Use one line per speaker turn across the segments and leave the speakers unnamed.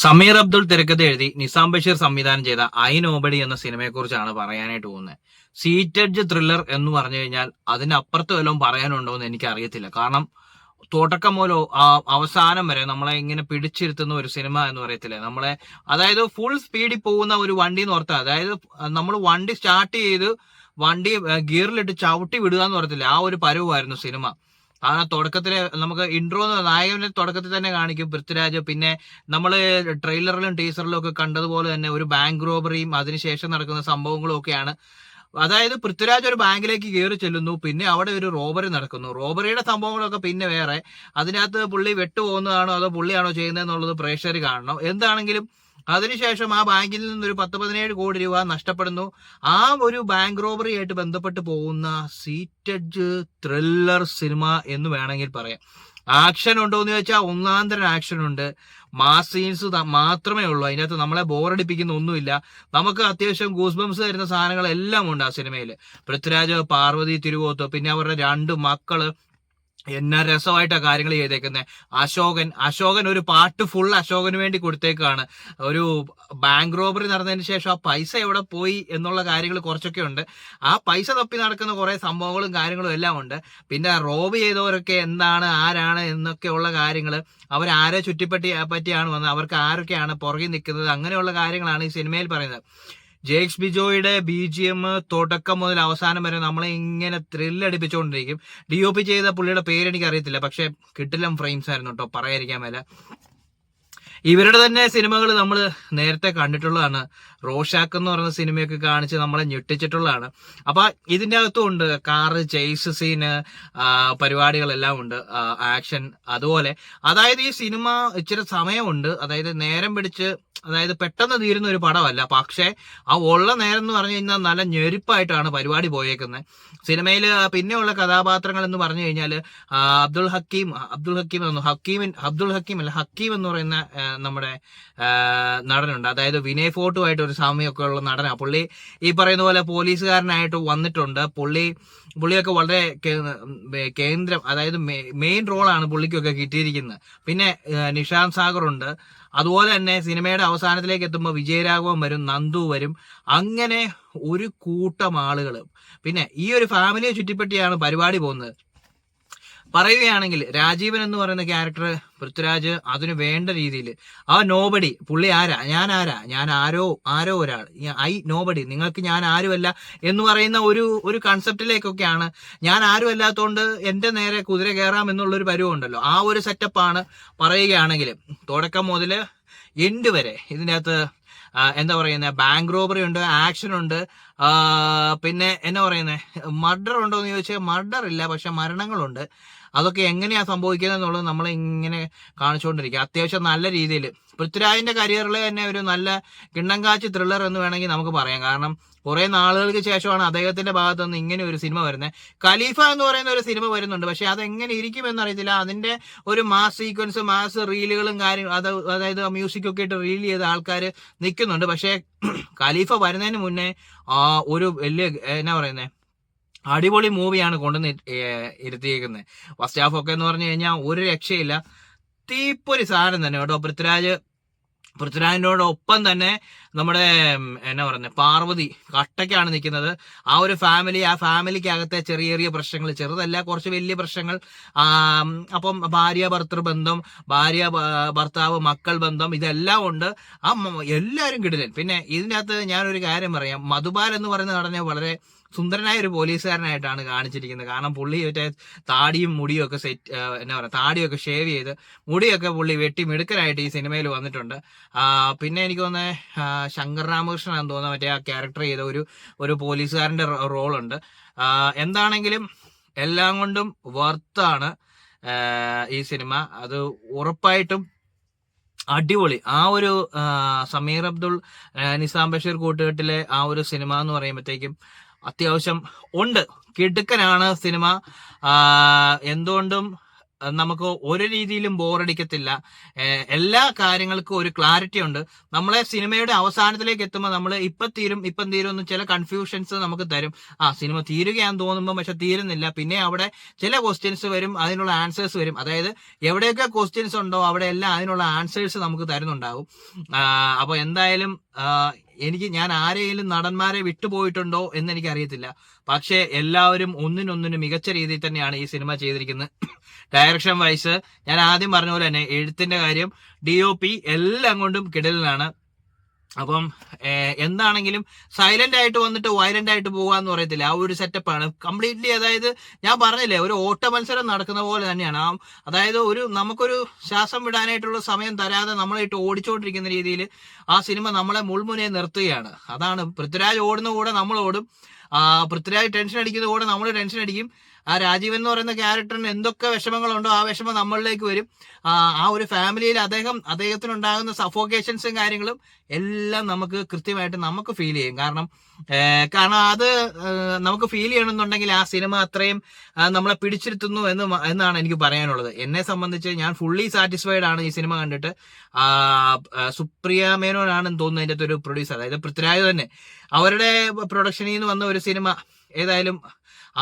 സമീർ അബ്ദുൾ തിരക്കഥ എഴുതി നിസാം ബഷീർ സംവിധാനം ചെയ്ത ഐ നോബഡി എന്ന സിനിമയെക്കുറിച്ചാണ് പറയാനായിട്ട് പോകുന്നത്. സീറ്റഡ് ത്രില്ലർ എന്ന് പറഞ്ഞു കഴിഞ്ഞാൽ അതിനപ്പുറത്ത് വല്ലതും പറയാനുണ്ടോ എന്ന് എനിക്ക് അറിയത്തില്ല. കാരണം തുടക്കം മുതലോ അവസാനം വരെ നമ്മളെ ഇങ്ങനെ പിടിച്ചിരുത്തുന്ന ഒരു സിനിമ എന്ന് പറയത്തില്ലേ, നമ്മളെ അതായത് ഫുൾ സ്പീഡിൽ പോകുന്ന ഒരു വണ്ടി എന്ന് ഓർത്താൽ, അതായത് നമ്മൾ വണ്ടി സ്റ്റാർട്ട് ചെയ്ത് വണ്ടി ഗിയറിലിട്ട് ചവിട്ടി വിടുക എന്ന് പറയത്തില്ല, ആ ഒരു പരുവായിരുന്നു സിനിമ. ആ തുടക്കത്തില് നമുക്ക് ഇൻട്രോ നായകന്റെ തുടക്കത്തിൽ തന്നെ കാണിക്കും പൃഥ്വിരാജ്. പിന്നെ നമ്മൾ ട്രെയിലറിലും ടീസറിലും ഒക്കെ കണ്ടതുപോലെ തന്നെ ഒരു ബാങ്ക് റോബറിയും അതിനുശേഷം നടക്കുന്ന സംഭവങ്ങളും ഒക്കെയാണ്. അതായത് പൃഥ്വിരാജ് ഒരു ബാങ്കിലേക്ക് കയറി ചെല്ലുന്നു, പിന്നെ അവിടെ ഒരു റോബറി നടക്കുന്നു. റോബറിയുടെ സംഭവങ്ങളൊക്കെ പിന്നെ വേറെ. അതിനകത്ത് പുള്ളി വെട്ടുപോകുന്നതാണോ അതോ പുള്ളിയാണോ ചെയ്യുന്നതെന്നുള്ളത് പ്രേക്ഷകർ കാണണം. എന്താണെങ്കിലും അതിനുശേഷം ആ ബാങ്കിൽ നിന്നൊരു 10-17 കോടി രൂപ നഷ്ടപ്പെടുന്നു. ആ ഒരു ബാങ്ക് റോബറി ആയിട്ട് ബന്ധപ്പെട്ട് പോകുന്ന സീറ്റഡ് ത്രില്ലർ സിനിമ എന്ന് വേണമെങ്കിൽ പറയാം. ആക്ഷൻ ഉണ്ടോ എന്ന് ചോദിച്ചാൽ ഒന്നാന്തരം ആക്ഷൻ ഉണ്ട്. മാസ് സീൻസ് മാത്രമേ ഉള്ളൂ. അതിനകത്ത് നമ്മളെ ബോറടിപ്പിക്കുന്ന ഒന്നുമില്ല. നമുക്ക് അത്യാവശ്യം ഗൂസ് ബംസ് തരുന്ന സാധനങ്ങളെല്ലാം ഉണ്ട് ആ സിനിമയിൽ. പൃഥ്വിരാജ്, പാർവതി തിരുവോത്ത്, പിന്നെ അവരുടെ 2 മക്കള്, എന്നാ രസമായിട്ടാ കാര്യങ്ങൾ ചെയ്തേക്കുന്നത്. അശോകൻ ഒരു പാട്ട് ഫുൾ അശോകന് വേണ്ടി കൊടുത്തേക്കാണ്. ഒരു ബാങ്ക് റോബറി നടന്നതിന് ശേഷം ആ പൈസ എവിടെ പോയി എന്നുള്ള കാര്യങ്ങൾ കുറച്ചൊക്കെ ഉണ്ട്. ആ പൈസ തപ്പി നടക്കുന്ന കുറെ സംഭവങ്ങളും കാര്യങ്ങളും എല്ലാം ഉണ്ട്. പിന്നെ റോബ് ചെയ്തവരൊക്കെ എന്താണ്, ആരാണ് എന്നൊക്കെയുള്ള കാര്യങ്ങൾ, അവരാരെ പറ്റിയാണ് വന്നത്, അവർക്ക് ആരൊക്കെയാണ് പുറകിൽ നിൽക്കുന്നത്, അങ്ങനെയുള്ള കാര്യങ്ങളാണ് ഈ സിനിമയിൽ പറയുന്നത്. ജേക്സ് ബിജോയുടെ BGM തുടക്കം മുതൽ അവസാനം വരെ നമ്മളെ ഇങ്ങനെ ത്രില്ലടിപ്പിച്ചുകൊണ്ടിരിക്കും. DOP ചെയ്ത പുള്ളിയുടെ പേര് എനിക്ക് അറിയത്തില്ല, പക്ഷെ കിട്ടില്ലം ഫ്രെയിംസ് ആയിരുന്നു കേട്ടോ, പറയാതിരിക്കാൻ മേല. ഇവരുടെ തന്നെ സിനിമകൾ നമ്മൾ നേരത്തെ കണ്ടിട്ടുള്ളതാണ്. റോഷാക്ക് എന്ന് പറയുന്ന സിനിമയൊക്കെ കാണിച്ച് നമ്മളെ ഞെട്ടിച്ചിട്ടുള്ളതാണ്. അപ്പൊ ഇതിന്റെ അകത്തും ഉണ്ട് കാറ് ചേസ് സീന്, പരിപാടികളെല്ലാം ഉണ്ട്, ആക്ഷൻ. അതുപോലെ അതായത് ഈ സിനിമ ഇച്ചിരി സമയമുണ്ട്. അതായത് നേരം പിടിച്ച്, അതായത് പെട്ടെന്ന് തീരുന്ന ഒരു പടമല്ല. പക്ഷേ ആ ഉള്ള നേരം എന്ന് പറഞ്ഞു കഴിഞ്ഞാൽ നല്ല ഞെരുപ്പായിട്ടാണ് പരിപാടി പോയേക്കുന്നത്. സിനിമയിൽ പിന്നെയുള്ള കഥാപാത്രങ്ങൾ എന്ന് പറഞ്ഞു കഴിഞ്ഞാൽ അബ്ദുൾ ഹക്കീം എന്ന് പറയുന്ന നമ്മുടെ നടനുണ്ട്. അതായത് വിനയ് ഫോർട്ടുമായിട്ട് ഒരു സാമ്യമൊക്കെ ഉള്ള നടനാണ് പുള്ളി. ഈ പറയുന്ന പോലെ പോലീസുകാരനായിട്ട് വന്നിട്ടുണ്ട്. പുള്ളിയൊക്കെ വളരെ കേന്ദ്രം, അതായത് മെയിൻ റോളാണ് പുള്ളിക്കൊക്കെ കിട്ടിയിരിക്കുന്നത്. പിന്നെ നിഷാന്ത് സാഗർ ഉണ്ട്. അതുപോലെ തന്നെ സിനിമയുടെ അവസാനത്തിലേക്ക് എത്തുമ്പോൾ വിജയരാഘവൻ വരും, നന്ദു വരും, അങ്ങനെ ഒരു കൂട്ടം ആളുകൾ. പിന്നെ ഈ ഒരു ഫാമിലിയെ ചുറ്റിപ്പറ്റിയാണ് പരിപാടി പോകുന്നത്. പറയുകയാണെങ്കിൽ രാജീവൻ എന്ന് പറയുന്ന ക്യാരക്ടർ പൃഥ്വിരാജ് അതിന് വേണ്ട രീതിയിൽ ആ നോബഡി, പുള്ളി ഞാൻ ആരോ ഒരാൾ, നോബഡി, നിങ്ങൾക്ക് ഞാൻ ആരുമല്ല എന്ന് പറയുന്ന ഒരു കൺസെപ്റ്റിലേക്കൊക്കെയാണ്. ഞാൻ ആരും അല്ലാത്തതുകൊണ്ട് എന്റെ നേരെ കുതിര കയറാം എന്നുള്ളൊരു പരുവുണ്ടല്ലോ, ആ ഒരു സെറ്റപ്പാണ് പറയുകയാണെങ്കിൽ. തുടക്കം മുതൽ എൻഡ് വരെ ഇതിനകത്ത് എന്താ പറയുന്നത്, ബാങ്ക് റോബറി ഉണ്ട്, ആക്ഷൻ ഉണ്ട്, പിന്നെ എന്നാ പറയുന്നത്, മർഡർ ഉണ്ടോ എന്ന് ചോദിച്ചാൽ മർഡർ ഇല്ല, പക്ഷെ മരണങ്ങളുണ്ട്. അതൊക്കെ എങ്ങനെയാ സംഭവിക്കുന്നത് എന്നുള്ളത് നമ്മളെ ഇങ്ങനെ കാണിച്ചുകൊണ്ടിരിക്കുക. അത്യാവശ്യം നല്ല രീതിയിൽ പൃഥ്വിരാജിന്റെ കരിയറിൽ തന്നെ ഒരു നല്ല കിണ്ണങ്കാച്ചി ത്രില്ലർ എന്ന് വേണമെങ്കിൽ നമുക്ക് പറയാം. കാരണം കുറെ നാളുകൾക്ക് ശേഷമാണ് അദ്ദേഹത്തിന്റെ ഭാഗത്തു നിന്ന് ഇങ്ങനെ ഒരു സിനിമ വരുന്നത്. ഖലീഫ എന്ന് പറയുന്ന ഒരു സിനിമ വരുന്നുണ്ട്, പക്ഷെ അതെങ്ങനെ ഇരിക്കുമെന്ന് അറിയത്തില്ല. അതിന്റെ ഒരു മാസ് സീക്വൻസ്, മാസ് റീലുകളും അതായത് മ്യൂസിക് ഒക്കെ ഇട്ട് റീൽ ചെയ്ത ആൾക്കാർ നിൽക്കുന്നുണ്ട്. പക്ഷെ ഖലീഫ വരുന്നതിന് മുന്നേ ഒരു വലിയ എന്നാ പറയുന്നത് അടിപൊളി മൂവിയാണ് കൊണ്ടുവന്ന് ഇരുത്തിയേക്കുന്നത്. ഫസ്റ്റ് ഹാഫ് ഒക്കെ എന്ന് പറഞ്ഞു കഴിഞ്ഞാൽ ഒരു രക്ഷയില്ല, തീപ്പൊരി സാധനം തന്നെ കേട്ടോ. പൃഥ്വിരാജിനോടൊപ്പം തന്നെ നമ്മുടെ എന്നാ പറയുന്നത് പാർവതി കട്ടയ്ക്കാണ് നിൽക്കുന്നത്. ആ ഒരു ഫാമിലി, ആ ഫാമിലിക്കകത്തെ ചെറിയ പ്രശ്നങ്ങൾ, ചെറുതല്ല കുറച്ച് വലിയ പ്രശ്നങ്ങൾ. അപ്പം ഭാര്യ ഭർത്താവ് മക്കൾ ബന്ധം, ഇതെല്ലാം ഉണ്ട്. എല്ലാവരും കിടിലൻ. പിന്നെ ഇതിനകത്ത് ഞാനൊരു കാര്യം പറയാം, മധുബാൽ എന്ന് പറയുന്ന നടനെ വളരെ സുന്ദരനായ ഒരു പോലീസുകാരനായിട്ടാണ് കാണിച്ചിരിക്കുന്നത്. കാരണം പുള്ളി മറ്റേ താടിയും മുടിയും ഒക്കെ എന്നാ പറയുക, താടിയൊക്കെ ഷേവ് ചെയ്ത് മുടിയൊക്കെ പുള്ളി വെട്ടി മിടുക്കനായിട്ട് ഈ സിനിമയിൽ വന്നിട്ടുണ്ട്. പിന്നെ എനിക്ക് തോന്നുന്നത് ശങ്കർ രാമകൃഷ്ണൻ എന്ന് തോന്നുന്ന മറ്റേ ആ ക്യാരക്ടർ ചെയ്ത ഒരു പോലീസുകാരന്റെ റോളുണ്ട്. എന്താണെങ്കിലും എല്ലാം കൊണ്ടും വർത്താണ് ഈ സിനിമ. അത് ഉറപ്പായിട്ടും അടിപൊളി. ആ ഒരു സമീർ അബ്ദുൾ, നിസാം ബഷീർ കൂട്ടുകെട്ടിലെ ആ ഒരു സിനിമ എന്ന് പറയുമ്പോഴത്തേക്കും അത്യാവശ്യം ഉണ്ട്, കിടുക്കനാണ് സിനിമ. എന്തുകൊണ്ടും നമുക്ക് ഒരു രീതിയിലും ബോറടിക്കത്തില്ല. എല്ലാ കാര്യങ്ങൾക്കും ഒരു ക്ലാരിറ്റി ഉണ്ട്. നമ്മളെ സിനിമയുടെ അവസാനത്തിലേക്ക് എത്തുമ്പോൾ നമ്മൾ ഇപ്പം തീരും എന്ന് ചില കൺഫ്യൂഷൻസ് നമുക്ക് തരും. സിനിമ തീരുകയാണെന്ന് തോന്നുമ്പോൾ പക്ഷെ തീരുന്നില്ല. പിന്നെ അവിടെ ചില ക്വസ്റ്റ്യൻസ് വരും, അതിനുള്ള ആൻസേഴ്സ് വരും. അതായത് എവിടെയൊക്കെ ക്വസ്റ്റ്യൻസ് ഉണ്ടോ അവിടെ എല്ലാം അതിനുള്ള ആൻസേഴ്സ് നമുക്ക് തരുന്നുണ്ടാവും. അപ്പൊ എന്തായാലും ഞാൻ ആരെയും നടന്മാരെ വിട്ടുപോയിട്ടുണ്ടോ എന്ന് എനിക്ക് അറിയത്തില്ല. പക്ഷെ എല്ലാവരും ഒന്നിനൊന്നിന് മികച്ച രീതിയിൽ തന്നെയാണ് ഈ സിനിമ ചെയ്തിരിക്കുന്നത്. ഡയറക്ഷൻ വൈസ് ഞാൻ ആദ്യം പറഞ്ഞ പോലെ തന്നെ എഴുത്തിന്റെ കാര്യം, DOP എല്ലാം കൊണ്ടും കിടലിനാണ്. അപ്പം എന്താണെങ്കിലും സൈലന്റ് ആയിട്ട് വന്നിട്ട് വയലന്റ് ആയിട്ട് പോകാന്ന് പറയത്തില്ല, ആ ഒരു സെറ്റപ്പാണ് കംപ്ലീറ്റ്ലി. അതായത് ഞാൻ പറഞ്ഞില്ലേ, ഒരു ഓട്ട മത്സരം നടക്കുന്ന പോലെ തന്നെയാണ്. അതായത് നമുക്കൊരു ശ്വാസം വിടാനായിട്ടുള്ള സമയം തരാതെ നമ്മളായിട്ട് ഓടിച്ചുകൊണ്ടിരിക്കുന്ന രീതിയിൽ ആ സിനിമ നമ്മളെ മുൾമുനയെ നിർത്തുകയാണ്. അതാണ് പൃഥ്വിരാജ് ഓടുന്ന കൂടെ നമ്മൾ ഓടും, പൃഥ്വിരാജ് ടെൻഷൻ അടിക്കുന്ന കൂടെ നമ്മൾ ടെൻഷൻ അടിക്കും. ആ രാജീവൻ എന്ന് പറയുന്ന ക്യാരക്ടറിന് എന്തൊക്കെ വിഷമങ്ങളുണ്ടോ ആ വിഷമം നമ്മളിലേക്ക് വരും. ആ ഒരു ഫാമിലിയിൽ അദ്ദേഹത്തിനുണ്ടാകുന്ന സഫോക്കേഷൻസും കാര്യങ്ങളും എല്ലാം നമുക്ക് കൃത്യമായിട്ട് നമുക്ക് ഫീൽ ചെയ്യും. കാരണം അത് നമുക്ക് ഫീൽ ചെയ്യണമെന്നുണ്ടെങ്കിൽ ആ സിനിമ അത്രയും നമ്മളെ പിടിച്ചിരുത്തുന്നു എന്നാണ് എനിക്ക് പറയാനുള്ളത്. എന്നെ സംബന്ധിച്ച് ഞാൻ ഫുള്ളി സാറ്റിസ്ഫൈഡ് ആണ് ഈ സിനിമ കണ്ടിട്ട്. സുപ്രിയ മേനോനാണെന്ന് തോന്നുന്നു അതിൻ്റെ ഒരു പ്രൊഡ്യൂസർ, അതായത് പൃഥ്വിരാജ് തന്നെ. അവരുടെ പ്രൊഡക്ഷനിൽ നിന്ന് വന്ന ഒരു സിനിമ ഏതായാലും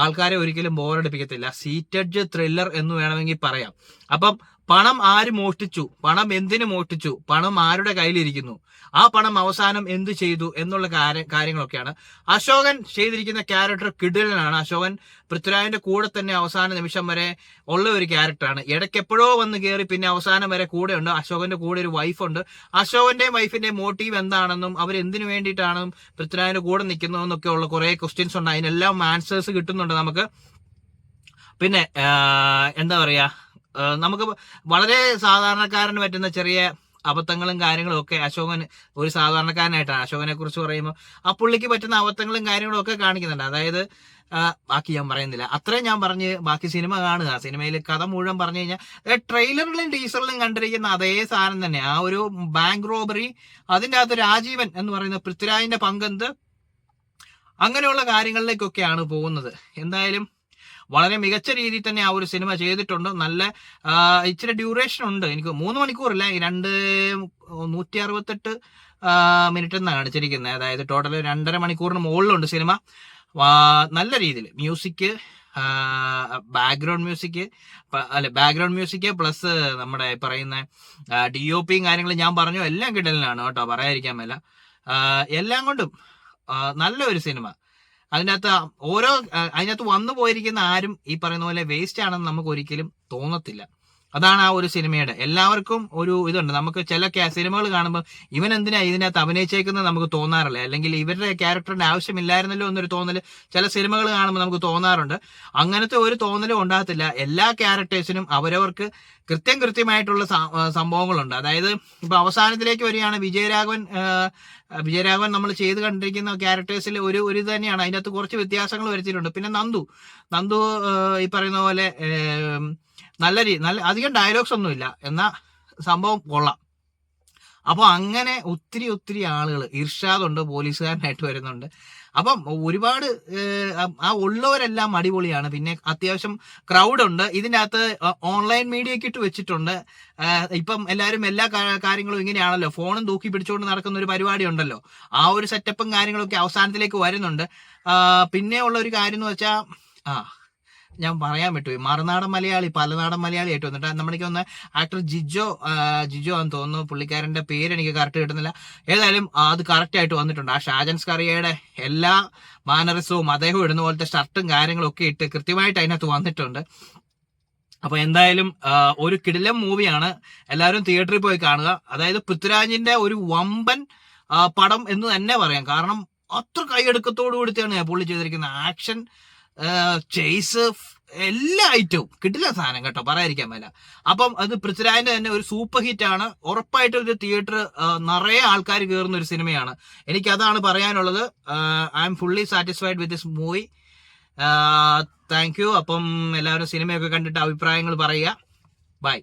ആൾക്കാരെ ഒരിക്കലും ബോറടിപ്പിക്കത്തില്ല. സീറ്റഡ് ത്രില്ലർ എന്ന് വേണമെങ്കിൽ പറയാം. അപ്പം പണം ആര് മോഷ്ടിച്ചു, പണം എന്തിനു മോഷ്ടിച്ചു, പണം ആരുടെ കയ്യിലിരിക്കുന്നു, ആ പണം അവസാനം എന്ത് ചെയ്തു എന്നുള്ള കാര്യങ്ങളൊക്കെയാണ്. അശോകൻ ചെയ്തിരിക്കുന്ന ക്യാരക്ടർ കിടിലനാണ്. അശോകൻ പൃഥ്വിരാജിന്റെ കൂടെ തന്നെ അവസാന നിമിഷം വരെ ഉള്ള ഒരു ക്യാരക്ടറാണ്. ഇടയ്ക്ക് എപ്പോഴോ വന്ന് കയറി പിന്നെ അവസാനം വരെ കൂടെ ഉണ്ട്. അശോകന്റെ കൂടെ ഒരു വൈഫുണ്ട്. അശോകന്റെയും വൈഫിന്റെയും മോട്ടീവ് എന്താണെന്നും അവരെന്തിനു വേണ്ടിയിട്ടാണെന്നും പൃഥ്വിരാജിന്റെ കൂടെ നിൽക്കുന്നതെന്നൊക്കെ ഉള്ള കുറെ ക്വസ്റ്റ്യൻസ് ഉണ്ട്. അതിനെല്ലാം ആൻസേഴ്സ് കിട്ടുന്നുണ്ട് നമുക്ക്. പിന്നെ എന്താ പറയാ, നമുക്ക് വളരെ സാധാരണക്കാരന് പറ്റുന്ന ചെറിയ അബദ്ധങ്ങളും കാര്യങ്ങളും ഒക്കെ അശോകൻ ഒരു സാധാരണക്കാരനായിട്ടാണ്. അശോകനെ കുറിച്ച് പറയുമ്പോൾ ആ പുള്ളിക്ക് പറ്റുന്ന അബദ്ധങ്ങളും കാര്യങ്ങളും ഒക്കെ കാണിക്കുന്നുണ്ട്. അതായത് ബാക്കി ഞാൻ പറയുന്നില്ല, അത്രയും ഞാൻ പറഞ്ഞ് ബാക്കി സിനിമ കാണുക. സിനിമയിൽ കഥ മുഴുവൻ പറഞ്ഞു കഴിഞ്ഞാൽ ട്രെയിലറിലും ടീസറിലും കണ്ടിരിക്കുന്ന അതേ സാധനം തന്നെ. ആ ഒരു ബാങ്ക് റോബറി, അതിൻ്റെ അകത്ത് രാജീവൻ എന്ന് പറയുന്ന പൃഥ്വിരാജിന്റെ പങ്കെന്ത്, അങ്ങനെയുള്ള കാര്യങ്ങളിലേക്കൊക്കെയാണ് പോകുന്നത്. എന്തായാലും വളരെ മികച്ച രീതിയിൽ തന്നെ ആ ഒരു സിനിമ ചെയ്തിട്ടുണ്ട്. നല്ല ഇച്ചിരി ഡ്യൂറേഷൻ ഉണ്ട്. എനിക്ക് 3 മണിക്കൂറില്ല, 168 മിനിറ്റ് എന്നാണ് കാണിച്ചിരിക്കുന്നത്. അതായത് ടോട്ടൽ 2.5 മണിക്കൂറിന് മുകളിലുണ്ട് സിനിമ. നല്ല രീതിയിൽ മ്യൂസിക്, ബാക്ക്ഗ്രൗണ്ട് മ്യൂസിക് പ്ലസ് നമ്മുടെ പറയുന്ന DOPയും കാര്യങ്ങളും ഞാൻ പറഞ്ഞു എല്ലാം കിടലിനാണ് കേട്ടോ, പറയാതിരിക്കാൻ മേല. എല്ലാം കൊണ്ടും നല്ലൊരു സിനിമ. അതിനകത്ത് വന്നു പോയിരിക്കുന്ന ആരും ഈ പറയുന്ന പോലെ വേസ്റ്റ് ആണെന്ന് നമുക്ക് ഒരിക്കലും തോന്നത്തില്ല. അതാണ് ആ ഒരു സിനിമയുടെ. എല്ലാവർക്കും ഒരു ഇതുണ്ട്. നമുക്ക് ചില സിനിമകൾ കാണുമ്പോൾ ഇവൻ എന്തിനാ ഇതിനകത്ത് അഭിനയിച്ചേക്കുന്നത് നമുക്ക് തോന്നാറില്ല, അല്ലെങ്കിൽ ഇവരുടെ ക്യാരക്ടറിന്റെ ആവശ്യമില്ലായിരുന്നല്ലോ എന്നൊരു തോന്നൽ ചില സിനിമകൾ കാണുമ്പോൾ നമുക്ക് തോന്നാറുണ്ട്. അങ്ങനത്തെ ഒരു തോന്നലും ഉണ്ടാകത്തില്ല. എല്ലാ ക്യാരക്ടേഴ്സിനും അവരവർക്ക് കൃത്യമായിട്ടുള്ള സംഭവങ്ങളുണ്ട്. അതായത് ഇപ്പൊ അവസാനത്തിലേക്ക് വരികയാണ് വിജയരാഘവൻ നമ്മൾ ചെയ്ത് കണ്ടിരിക്കുന്ന ക്യാരക്ടേഴ്സിൽ ഒരു ഇത് തന്നെയാണ്. അതിൻ്റെ അകത്ത് കുറച്ച് വ്യത്യാസങ്ങൾ വരുത്തിയിട്ടുണ്ട്. പിന്നെ നന്ദു ഈ പറയുന്ന പോലെ നല്ല അധികം ഡയലോഗ്സ് ഒന്നുമില്ല, എന്നാ സംഭവം കൊള്ളാം. അപ്പോൾ അങ്ങനെ ഒത്തിരി ആളുകൾ, ഇർഷാദുണ്ട് പോലീസുകാരനായിട്ട് വരുന്നുണ്ട്. അപ്പം ഒരുപാട് ഉള്ളവരെല്ലാം അടിപൊളിയാണ്. പിന്നെ അത്യാവശ്യം ക്രൗഡുണ്ട്. ഇതിൻ്റെ അകത്ത് ഓൺലൈൻ മീഡിയയ്ക്ക് ഇട്ട് വെച്ചിട്ടുണ്ട്. ഇപ്പം എല്ലാവരും എല്ലാ കാര്യങ്ങളും ഇങ്ങനെയാണല്ലോ, ഫോണും തൂക്കി പിടിച്ചുകൊണ്ട് നടക്കുന്ന ഒരു പരിപാടി ഉണ്ടല്ലോ. ആ ഒരു സെറ്റപ്പും കാര്യങ്ങളൊക്കെ അവസാനത്തിലേക്ക് വരുന്നുണ്ട്. പിന്നെ ഉള്ള ഒരു കാര്യം എന്ന് വെച്ചാൽ ഞാൻ പറയാൻ പറ്റുമോ, മറുനാടൻ മലയാളി പലനാടൻ മലയാളി ആയിട്ട് വന്നിട്ട് നമ്മൾക്ക് ഒന്ന് ആക്ടർ ജിജോ ആണെന്ന് തോന്നുന്നു, പുള്ളിക്കാരന്റെ പേര് എനിക്ക് കറക്റ്റ് കിട്ടുന്നില്ല. ഏതായാലും അത് കറക്റ്റ് ആയിട്ട് വന്നിട്ടുണ്ട്. ആ ഷാജൻ സ്കറിയയുടെ എല്ലാ മാനറിസവും അദ്ദേഹം ഇടുന്ന പോലത്തെ ഷർട്ടും കാര്യങ്ങളും ഒക്കെ ഇട്ട് കൃത്യമായിട്ട് അതിനകത്ത് വന്നിട്ടുണ്ട്. അപ്പൊ എന്തായാലും ഒരു കിടിലം മൂവിയാണ്, എല്ലാവരും തിയേറ്ററിൽ പോയി കാണുക. അതായത് പൃഥ്വിരാജിന്റെ ഒരു വമ്പൻ പടം എന്ന് തന്നെ പറയാം. കാരണം അത്ര കൈയെടുക്കത്തോടു കൂടിയാണ് പുള്ളി ചെയ്തിരിക്കുന്ന ആക്ഷൻ, ചേസ്, എല്ലാ ഐറ്റവും കിട്ടില്ല സാധനം കേട്ടോ, പറയാതിരിക്കാൻ മേല. അപ്പം അത് പൃഥ്വിരാജിന്റെ തന്നെ ഒരു സൂപ്പർ ഹിറ്റ് ആണ്. ഉറപ്പായിട്ടും ഒരു തിയേറ്റർ നിറയെ ആൾക്കാർ കയറുന്ന ഒരു സിനിമയാണ്. എനിക്ക് അതാണ് പറയാനുള്ളത്. I M fully satisfied with this movie. Thank you. അപ്പം എല്ലാവരും സിനിമയൊക്കെ കണ്ടിട്ട് അഭിപ്രായങ്ങൾ പറയുക. ബൈ.